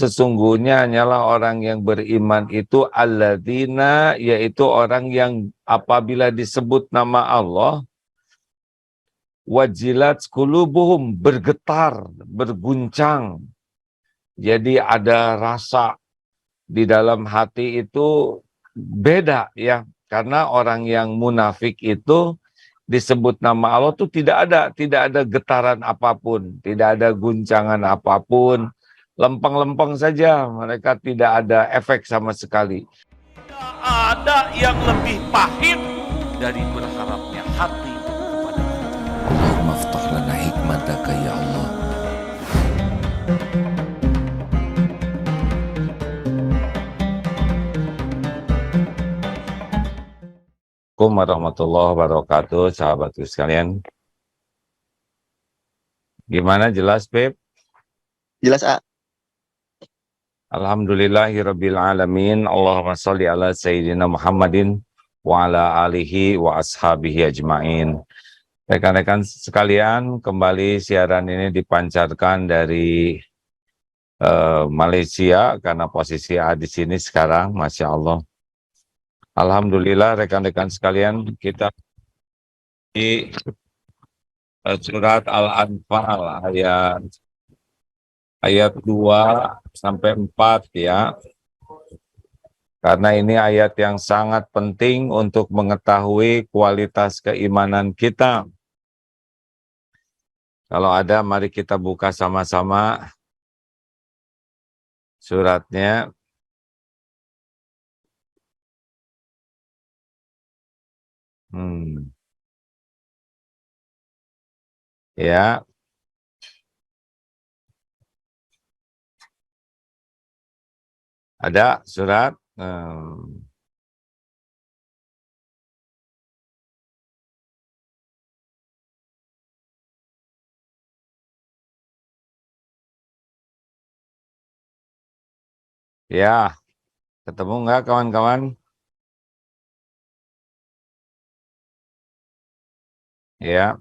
sesungguhnya hanyalah orang yang beriman itu alladzina, yaitu orang yang apabila disebut nama Allah, wajilat qulubuhum, bergetar, berguncang. Jadi ada rasa di dalam hati itu beda ya. Karena orang yang munafik itu disebut nama Allah tuh tidak ada getaran apapun, tidak ada guncangan apapun, lempeng-lempeng saja, mereka tidak ada efek sama sekali. Tidak ada yang lebih pahit dari berharapnya hati kepada Allah. Allahumma aftah lana hikmataka ya Allah. Assalamualaikum warahmatullahi wabarakatuh, sahabatku sekalian. Gimana, jelas, Beb? Jelas, A. Alhamdulillahirabbil alamin. Allahumma sholli ala sayyidina Muhammadin wa ala alihi wa ashabihi ajmain. Rekan-rekan sekalian, kembali siaran ini dipancarkan dari Malaysia karena posisi A di sini sekarang, Masya Allah. Alhamdulillah rekan-rekan sekalian, kita di surat Al-Anfal ayat 2 sampai 4 ya. Karena ini ayat yang sangat penting untuk mengetahui kualitas keimanan kita. Kalau ada, mari kita buka sama-sama suratnya. Ya. Ada surat. Ya, ketemu nggak kawan-kawan? Ya.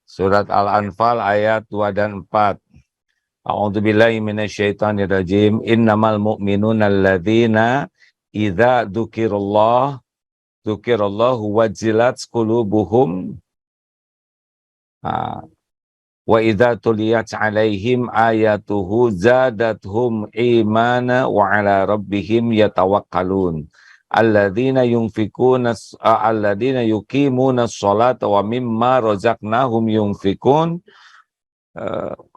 Surat Al-Anfal ayat 2 dan 4. A'udzubillahi minasyaitonirrajim. Innamal mu'minuna alladzina idza dzukirallahu wajilat qulubuhum wa idza tuliyat 'alaihim ayatuhu zadathum imana wa 'ala rabbihim yatawakkalun. Alladzina yuqimuna sholata wa mimma razaqnahum yunfikun.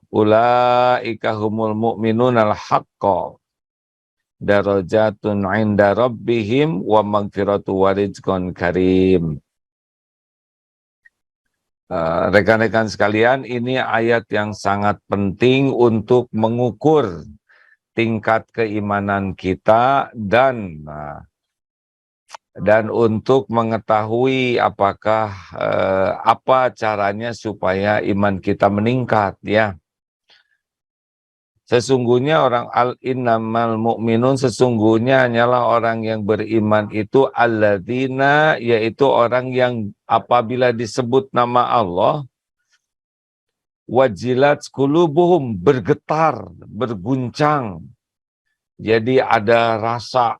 Ulaika humul mu'minuna al-haqqa darajatun 'inda rabbihim wa maghfiratu wa rizqun karim. Rekan-rekan sekalian, ini ayat yang sangat penting untuk mengukur tingkat keimanan kita dan untuk mengetahui apakah apa caranya supaya iman kita meningkat ya. Sesungguhnya innamal mu'minun, sesungguhnya hanyalah orang yang beriman itu alladzina, yaitu orang yang apabila disebut nama Allah, wajilat qulubuhum, bergetar, berguncang. Jadi ada rasa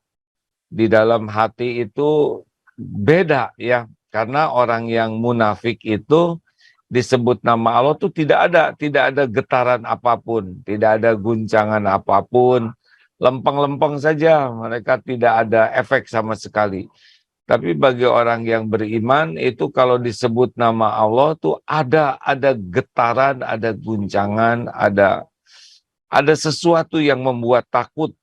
di dalam hati itu beda ya. Karena orang yang munafik itu disebut nama Allah tuh tidak ada getaran apapun, tidak ada guncangan apapun, lempeng-lempeng saja, mereka tidak ada efek sama sekali. Tapi bagi orang yang beriman itu kalau disebut nama Allah tuh ada getaran, ada guncangan, ada sesuatu yang membuat takut.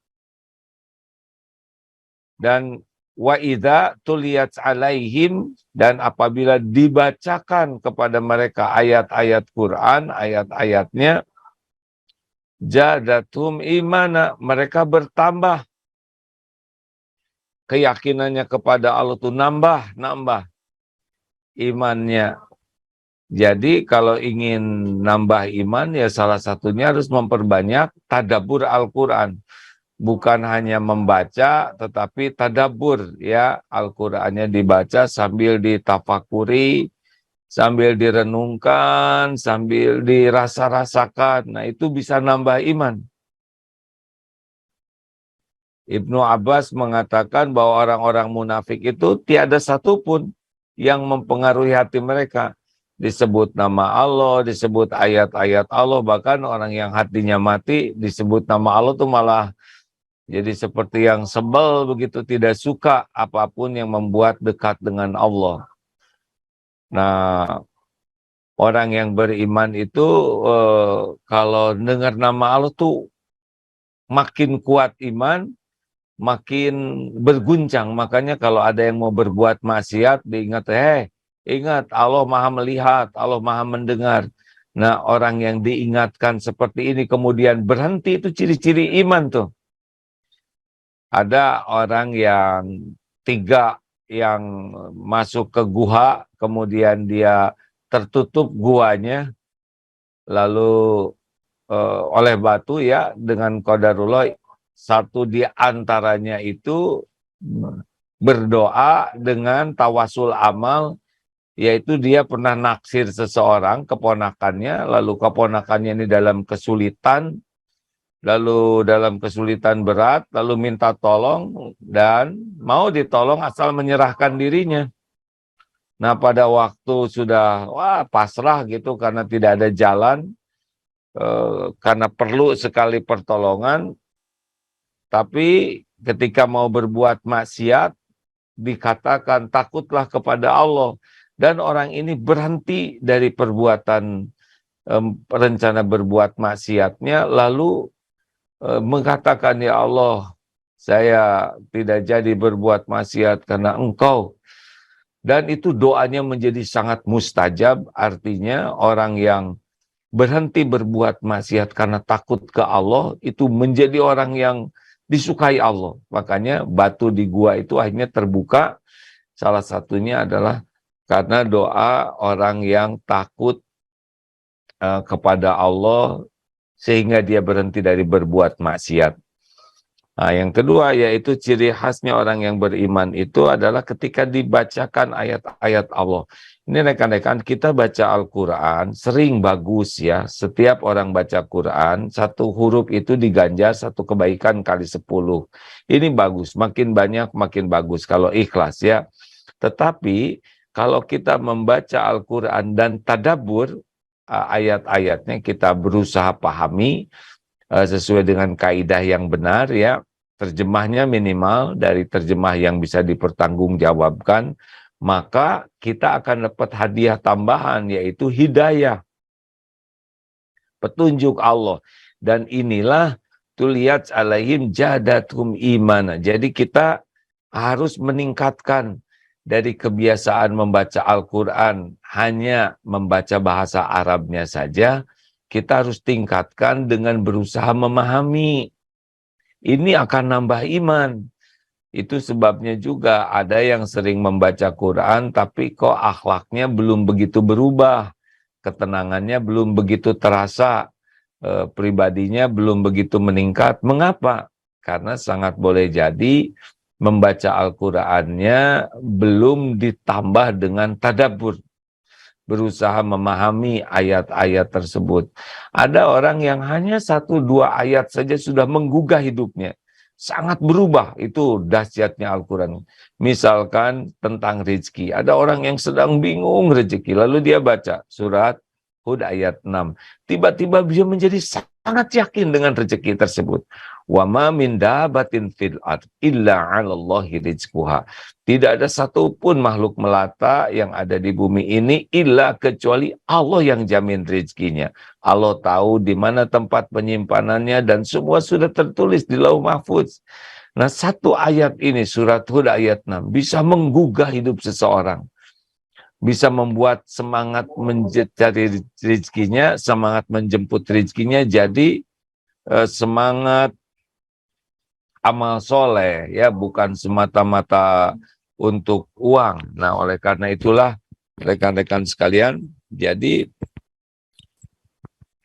Dan wa idza tuliyat alaihim, dan apabila dibacakan kepada mereka ayat-ayat Quran, ayat-ayatnya, jadatum imana, mereka bertambah keyakinannya kepada Allah itu nambah imannya. Jadi kalau ingin nambah iman ya salah satunya harus memperbanyak tadabbur Al-Quran. Bukan hanya membaca, tetapi tadabbur ya, Al-Qur'annya dibaca sambil ditafakuri, sambil direnungkan, sambil dirasa-rasakan. Nah, itu bisa nambah iman. Ibnu Abbas mengatakan bahwa orang-orang munafik itu tiada satupun yang mempengaruhi hati mereka. Disebut nama Allah, disebut ayat-ayat Allah, bahkan orang yang hatinya mati disebut nama Allah tuh malah jadi seperti yang sebel begitu, tidak suka apapun yang membuat dekat dengan Allah. Nah, orang yang beriman itu kalau dengar nama Allah tuh makin kuat iman, makin berguncang. Makanya kalau ada yang mau berbuat maksiat, diingat, ingat Allah Maha melihat, Allah Maha mendengar. Nah, orang yang diingatkan seperti ini kemudian berhenti, itu ciri-ciri iman tuh. Ada orang yang 3 yang masuk ke gua, kemudian dia tertutup guanya, lalu oleh batu ya, dengan qadarullah. Satu di antaranya itu berdoa dengan tawasul amal, yaitu dia pernah naksir seseorang, keponakannya, lalu keponakannya ini dalam kesulitan, berat, lalu minta tolong dan mau ditolong asal menyerahkan dirinya. Nah, pada waktu sudah pasrah gitu karena tidak ada jalan, karena perlu sekali pertolongan, tapi ketika mau berbuat maksiat dikatakan takutlah kepada Allah, dan orang ini berhenti dari perbuatan rencana berbuat maksiatnya, lalu mengatakan, ya Allah, saya tidak jadi berbuat maksiat karena Engkau. Dan itu doanya menjadi sangat mustajab, artinya orang yang berhenti berbuat maksiat karena takut ke Allah, itu menjadi orang yang disukai Allah. Makanya batu di gua itu akhirnya terbuka, salah satunya adalah karena doa orang yang takut kepada Allah, sehingga dia berhenti dari berbuat maksiat. Nah, yang kedua yaitu ciri khasnya orang yang beriman itu adalah ketika dibacakan ayat-ayat Allah. Ini rekan-rekan, kita baca Al-Quran sering bagus ya. Setiap orang baca Quran, satu huruf itu diganjar 1 kebaikan kali 10. Ini bagus, makin banyak makin bagus kalau ikhlas ya. Tetapi kalau kita membaca Al-Quran dan tadabbur ayat-ayatnya, kita berusaha pahami sesuai dengan kaidah yang benar ya, terjemahnya minimal dari terjemah yang bisa dipertanggungjawabkan, maka kita akan dapat hadiah tambahan, yaitu hidayah, petunjuk Allah. Dan inilah tuliyat alaihim jadatum imana. Jadi kita harus meningkatkan dari kebiasaan membaca Al-Quran hanya membaca bahasa Arabnya saja, kita harus tingkatkan dengan berusaha memahami. Ini akan nambah iman. Itu sebabnya juga ada yang sering membaca Quran tapi kok akhlaknya belum begitu berubah, ketenangannya belum begitu terasa, pribadinya belum begitu meningkat. Mengapa? Karena sangat boleh jadi membaca Al-Qurannya belum ditambah dengan tadabbur, berusaha memahami ayat-ayat tersebut. Ada orang yang hanya 1-2 ayat saja sudah menggugah hidupnya, sangat berubah. Itu dahsyatnya Al-Quran. Misalkan tentang rezeki, ada orang yang sedang bingung rezeki, lalu dia baca surat Hud ayat 6. Tiba-tiba dia menjadi sangat yakin dengan rezeki tersebut. Wa ma min dabatin fil ard illa 'alallahi rizquha. Tidak ada satupun makhluk melata yang ada di bumi ini illa kecuali Allah yang jamin rezekinya. Allah tahu di mana tempat penyimpanannya dan semua sudah tertulis di Lauh Mahfuz. Nah, 1 ayat ini surat Hud ayat 6 bisa menggugah hidup seseorang. Bisa membuat semangat mencari rezekinya, semangat menjemput rezekinya, jadi semangat amal soleh ya, bukan semata-mata untuk uang. Nah, oleh karena itulah rekan-rekan sekalian, jadi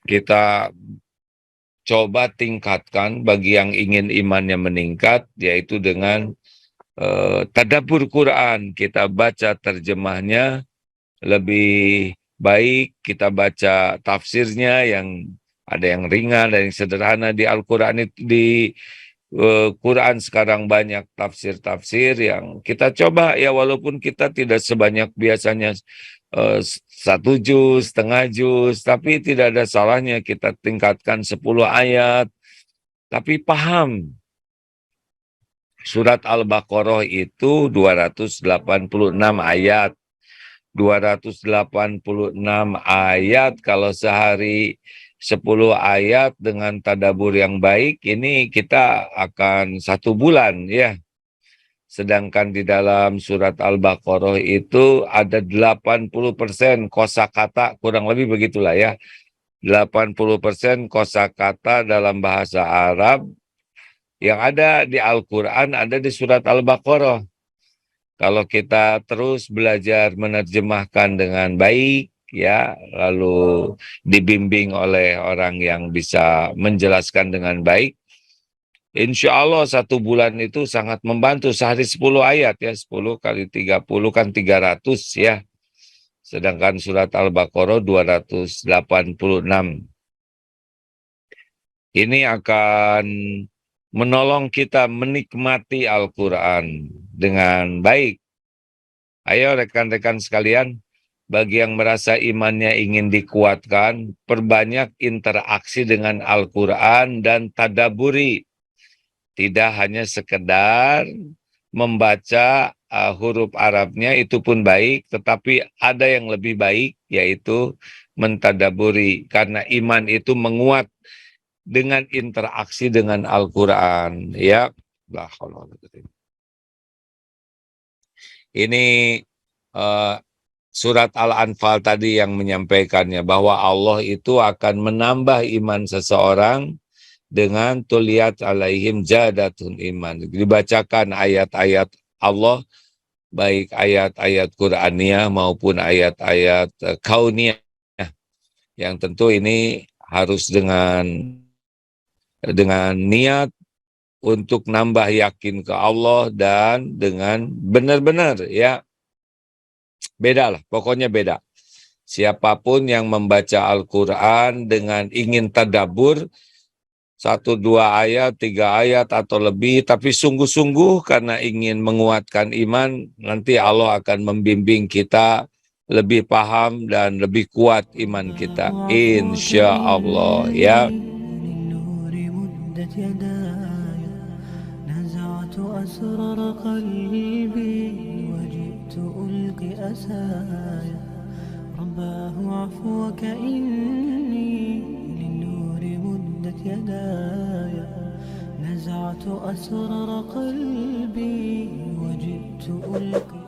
kita coba tingkatkan bagi yang ingin imannya meningkat, yaitu dengan tadabbur Quran. Kita baca terjemahnya lebih baik, kita baca tafsirnya yang ada yang ringan dan yang sederhana di Al-Quran itu, di Quran sekarang banyak tafsir-tafsir yang kita coba ya, walaupun kita tidak sebanyak biasanya 1 juz, setengah juz, tapi tidak ada salahnya kita tingkatkan 10 ayat, tapi paham. Surat Al-Baqarah itu 286 ayat. 286 ayat, kalau sehari 10 ayat dengan tadabur yang baik, ini kita akan 1 bulan ya. Sedangkan di dalam surat Al-Baqarah itu ada 80% kosakata, kurang lebih begitulah ya. 80% kosakata dalam bahasa Arab yang ada di Al-Quran ada di surat Al-Baqarah. Kalau kita terus belajar menerjemahkan dengan baik, ya, lalu dibimbing oleh orang yang bisa menjelaskan dengan baik, insya Allah 1 bulan itu sangat membantu. Sehari 10 ayat ya, 10 kali 30 kan 300 ya. Sedangkan surat Al-Baqarah 286. Ini akan menolong kita menikmati Al-Quran dengan baik. Ayo rekan-rekan sekalian, bagi yang merasa imannya ingin dikuatkan, perbanyak interaksi dengan Al-Quran dan tadaburi. Tidak hanya sekedar membaca huruf Arabnya, itu pun baik, tetapi ada yang lebih baik, yaitu mentadaburi. Karena iman itu menguat dengan interaksi dengan Al-Quran. Ya, ini surat Al-Anfal tadi yang menyampaikannya, bahwa Allah itu akan menambah iman seseorang dengan tuliyat alaihim jadatun iman. Dibacakan ayat-ayat Allah, baik ayat-ayat Qur'aniyah maupun ayat-ayat kauniyah, yang tentu ini harus dengan niat untuk nambah yakin ke Allah dan dengan benar-benar ya, beda lah, pokoknya beda. Siapapun yang membaca Al-Quran dengan ingin tadabbur 1, 2 ayat, 3 ayat atau lebih, tapi sungguh-sungguh karena ingin menguatkan iman, nanti Allah akan membimbing kita lebih paham dan lebih kuat iman kita, insya Allah ya. أسرار قلبي وجئت ألقي أسايا رباه عفوك إني للنور مدت يدايا نزعت أسرار قلبي وجئت ألقي